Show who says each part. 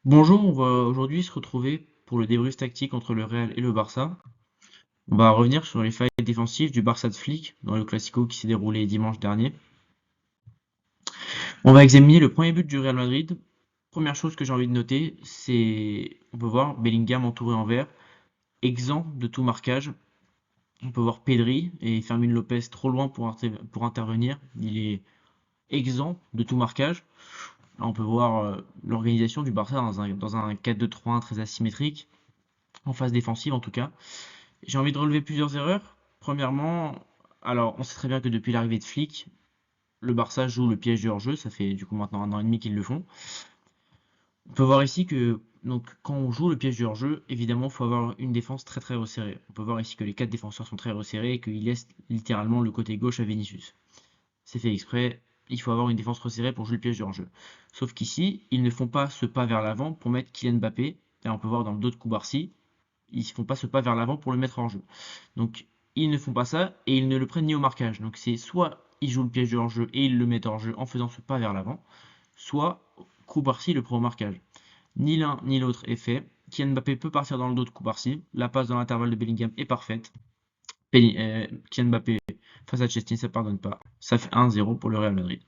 Speaker 1: Bonjour, on va aujourd'hui se retrouver pour le débrief tactique entre le Real et le Barça. On va revenir sur les failles défensives du Barça de Flick dans le Classico qui s'est déroulé dimanche dernier. On va examiner le premier but du Real Madrid. Première chose que j'ai envie de noter, c'est on peut voir Bellingham entouré en vert, exempt de tout marquage. On peut voir Pedri et Fermin Lopez trop loin pour intervenir. Il est exempt de tout marquage. Là, on peut voir l'organisation du Barça dans un 4-2-3-1 très asymétrique, en phase défensive en tout cas. J'ai envie de relever plusieurs erreurs. Premièrement, alors on sait très bien que depuis l'arrivée de Flick, le Barça joue le piège du hors-jeu, ça fait du coup maintenant un an et demi qu'ils le font. On peut voir ici que donc quand on joue le piège du hors-jeu, évidemment, il faut avoir une défense très très resserrée. On peut voir ici que les quatre défenseurs sont très resserrés et qu'ils laissent littéralement le côté gauche à Vinicius. C'est fait exprès, il faut avoir une défense resserrée pour jouer le piège du hors-jeu. Sauf qu'ici, ils ne font pas ce pas vers l'avant pour mettre Kylian Mbappé. Et on peut voir dans le dos de Koubarsi, ils ne font pas ce pas vers l'avant pour le mettre en jeu. Donc ils ne font pas ça et ils ne le prennent ni au marquage. Donc c'est soit ils jouent le piège de hors-jeu et ils le mettent hors jeu en faisant ce pas vers l'avant, soit Koubarsi le prend au marquage. Ni l'un ni l'autre est fait. Kylian Mbappé peut partir dans le dos de Koubarsi. La passe dans l'intervalle de Bellingham est parfaite. Kylian Mbappé face à Chesney, ça pardonne pas. Ça fait 1-0 pour le Real Madrid.